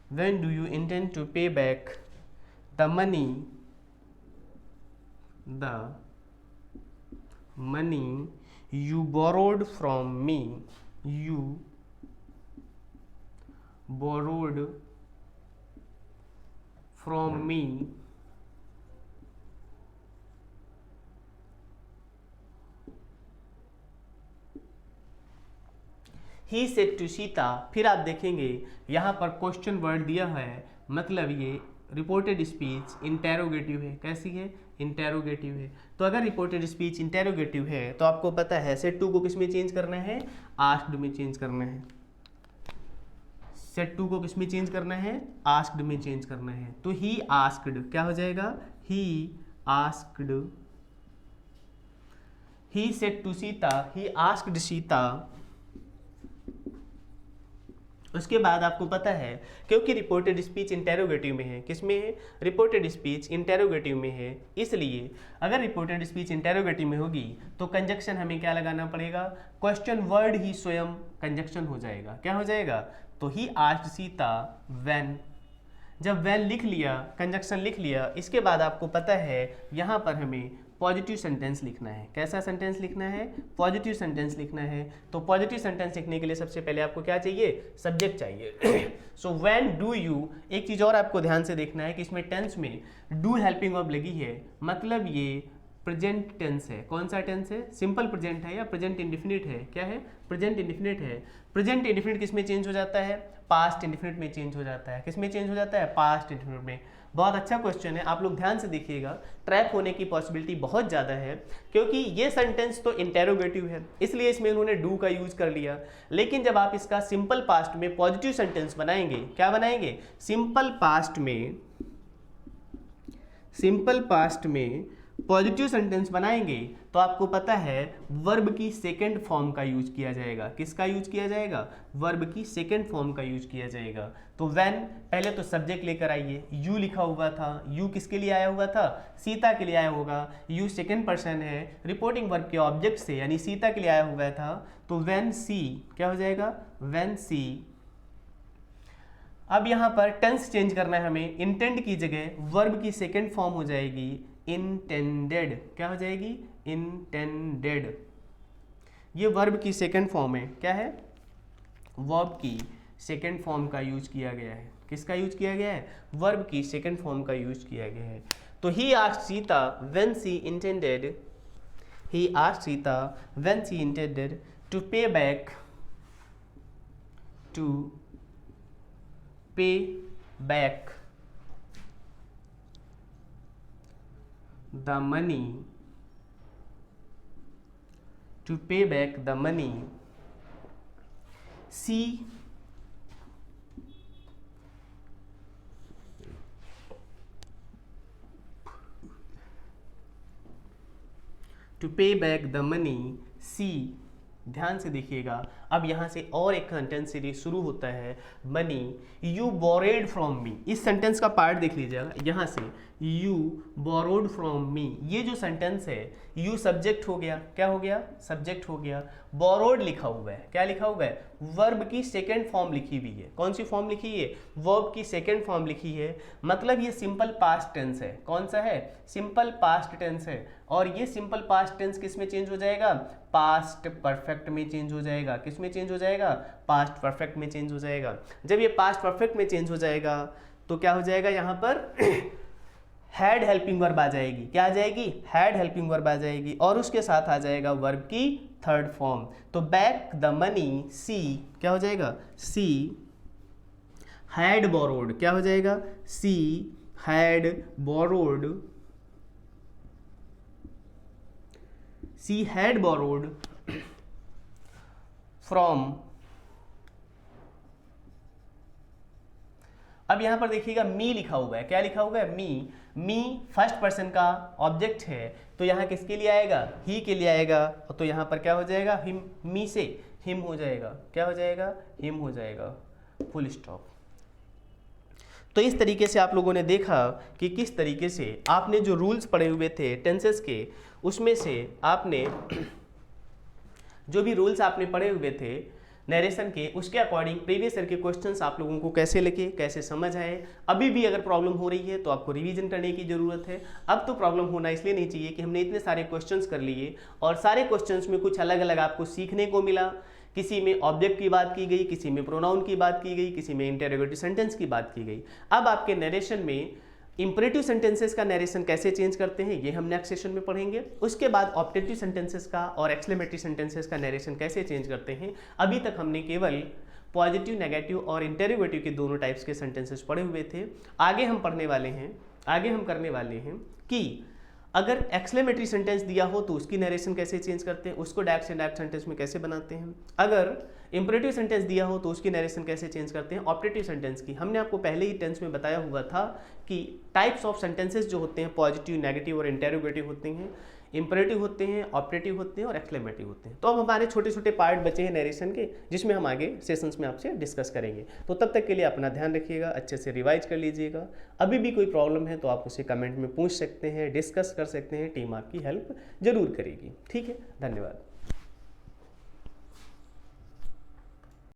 when do you intend to pay back the money you borrowed from me, he said to Sita. फिर आप देखेंगे यहाँ पर क्वेश्चन वर्ड दिया है, मतलब ये रिपोर्टेड स्पीच इंटेरोगेटिव है। कैसी है, इंटेरोगेटिव है। तो अगर रिपोर्टेड स्पीच इंटेरोगेटिव है तो आपको पता है सेड टू को किस में चेंज करना है, आस्क्ड में चेंज करना है। सेड टू को किस में चेंज करना है, आस्क्ड में चेंज करना है। तो ही आस्क्ड क्या हो जाएगा, he asked, he said to Sita, he asked Sita. उसके बाद आपको पता है क्योंकि रिपोर्टेड स्पीच इंटेरोगेटिव में है, किस में है, रिपोर्टेड स्पीच इंटेरोगेटिव में है, इसलिए अगर रिपोर्टेड स्पीच इंटेरोगेटिव में होगी तो कंजक्शन हमें क्या लगाना पड़ेगा, क्वेश्चन वर्ड ही स्वयं कंजक्शन हो जाएगा। क्या हो जाएगा, तो ही आस्क्ड सीता व्हेन, जब व्हेन लिख लिया, कंजक्शन लिख लिया, इसके बाद आपको पता है यहाँ पर हमें पॉजिटिव सेंटेंस लिखना है। कैसा सेंटेंस लिखना है, पॉजिटिव सेंटेंस लिखना है। तो पॉजिटिव सेंटेंस लिखने के लिए सबसे पहले आपको क्या चाहिए, सब्जेक्ट चाहिए। सो व्हेन डू यू, एक चीज़ और आपको ध्यान से देखना है कि इसमें टेंस में डू हेल्पिंग वर्ब लगी है, मतलब ये प्रेजेंट टेंस है। कौन सा टेंस है? सिंपल प्रेजेंट है या प्रेजेंट इंडिफिनिट है? क्या है? प्रेजेंट इंडिफिनिट है। प्रेजेंट इंडिफिनिट किस में चेंज हो जाता है? पास्ट इंडिफिनिट में चेंज हो जाता है। किस में चेंज हो जाता है? पास्ट इंडिफिनिट में। बहुत अच्छा क्वेश्चन है, आप लोग ध्यान से देखिएगा, ट्रैप होने की पॉसिबिलिटी बहुत ज़्यादा है, क्योंकि ये सेंटेंस तो इंटेरोगेटिव है, इसलिए इसमें उन्होंने डू का यूज कर लिया। लेकिन जब आप इसका सिंपल पास्ट में पॉजिटिव सेंटेंस बनाएंगे, क्या बनाएंगे? सिंपल पास्ट में पॉजिटिव सेंटेंस बनाएंगे तो आपको पता है वर्ब की सेकंड फॉर्म का यूज किया जाएगा। किसका यूज किया जाएगा? वर्ब की सेकंड फॉर्म का यूज किया जाएगा। तो व्हेन, पहले तो सब्जेक्ट लेकर आइए, यू लिखा हुआ था, यू किसके लिए आया हुआ था? सीता के लिए आया होगा। यू सेकंड पर्सन है, रिपोर्टिंग वर्ब के ऑब्जेक्ट से यानी सीता के लिए आया हुआ था। तो व्हेन सी क्या हो जाएगा? व्हेन सी। अब यहाँ पर टेंस चेंज करना है हमें, इंटेंड की जगह वर्ब की सेकंड फॉर्म हो जाएगी इंटेंडेड। क्या हो जाएगी? इंटेंडेड। ये वर्ब की सेकंड फॉर्म है। क्या है? वर्ब की सेकंड फॉर्म का यूज किया गया है। किसका यूज किया गया है? वर्ब की सेकंड फॉर्म का यूज किया गया है। तो he asked Sita when she intended, he asked Sita when she intended to pay back the money, to pay back the money she ध्यान से देखिएगा। अब यहाँ से और एक सेंटेंस सीरीज शुरू होता है, मनी यू बोरेड फ्रॉम मी। इस सेंटेंस का पार्ट देख लीजिएगा, यहाँ से यू बोरोड फ्रॉम मी, ये जो सेंटेंस है, यू सब्जेक्ट हो गया। क्या हो गया? सब्जेक्ट हो गया। बोरोड लिखा हुआ है। क्या लिखा हुआ है? वर्ब की सेकेंड फॉर्म लिखी हुई है। कौन सी फॉर्म लिखी है? वर्ब की सेकेंड फॉर्म लिखी है, मतलब ये सिंपल पास्ट टेंस है। कौन सा है? सिंपल पास्ट टेंस है। और ये सिंपल पास्ट टेंस किस में चेंज हो जाएगा? पास्ट परफेक्ट में चेंज हो जाएगा। किस में चेंज हो जाएगा? पास्ट परफेक्ट में चेंज हो जाएगा। जब ये पास्ट परफेक्ट में चेंज हो जाएगा तो क्या हो जाएगा? यहाँ पर हैड हेल्पिंग वर्ब आ जाएगी। क्या आ जाएगी? हैड हेल्पिंग वर्ब आ जाएगी, और उसके साथ आ जाएगा वर्ब की थर्ड फॉर्म। तो बैक द मनी सी क्या हो जाएगा? She had borrowed. क्या हो जाएगा? She had borrowed, she had borrowed from. अब यहां पर देखिएगा मी लिखा हुआ है। क्या लिखा हुआ है? मी फर्स्ट पर्सन का ऑब्जेक्ट है, तो यहाँ किसके लिए आएगा? ही के लिए आएगा। तो यहाँ पर क्या हो जाएगा? हिम, मी से हिम हो जाएगा। क्या हो जाएगा? हिम हो जाएगा। Full stop. तो इस तरीके से आप लोगों ने देखा कि किस तरीके से आपने जो रूल्स पढ़े हुए थे टेंसेस के, उसमें से आपने जो भी रूल्स आपने पढ़े हुए थे नरेशन के, उसके अकॉर्डिंग प्रीवियस ईयर के क्वेश्चंस आप लोगों को कैसे लगे, कैसे समझ आए। अभी भी अगर प्रॉब्लम हो रही है तो आपको रिवीजन करने की ज़रूरत है। अब तो प्रॉब्लम होना इसलिए नहीं चाहिए कि हमने इतने सारे क्वेश्चंस कर लिए और सारे क्वेश्चंस में कुछ अलग अलग आपको सीखने को मिला। किसी में ऑब्जेक्ट की बात की गई, किसी में प्रोनाउन की बात की गई, किसी में इंटेरोगेटिव सेंटेंस की बात की गई। अब आपके नरेशन में इंपरेटिव सेंटेंसेस का नरेशन कैसे चेंज करते हैं, ये हम नेक्स्ट सेशन में पढ़ेंगे। उसके बाद ऑप्टेटिव सेंटेंसेस का और एक्सक्लेमेटरी सेंटेंसेस का नरेशन कैसे चेंज करते हैं। अभी तक हमने केवल पॉजिटिव, नेगेटिव और इंटेरोगेटिव के दोनों टाइप्स के सेंटेंसेस पढ़े हुए थे। आगे हम करने वाले हैं कि अगर एक्सक्लेमेटरी सेंटेंस दिया हो तो उसकी नरेशन कैसे चेंज करते हैं, उसको डायरेक्ट से डायरेक्ट सेंटेंस में कैसे बनाते हैं। अगर इंपरेटिव सेंटेंस दिया हो तो उसकी नरेशन कैसे चेंज करते हैं। ऑप्टेटिव सेंटेंस की हमने आपको पहले ही टेंस में बताया हुआ था कि टाइप्स ऑफ सेंटेंसेस जो होते हैं पॉजिटिव, नेगेटिव और इंटेरोगेटिव होते हैं, इंपरेटिव होते हैं, ऑप्टेटिव होते हैं और एक्सक्लेमेटिव होते हैं। तो अब हमारे छोटे छोटे पार्ट बचे हैं नरेशन के, जिसमें हम आगे सेशंस में आपसे डिस्कस करेंगे। तो तब तक के लिए अपना ध्यान रखिएगा, अच्छे से रिवाइज कर लीजिएगा। अभी भी कोई प्रॉब्लम है तो आप उसे कमेंट में पूछ सकते हैं, डिस्कस कर सकते हैं, टीम आपकी हेल्प जरूर करेगी। ठीक है, धन्यवाद।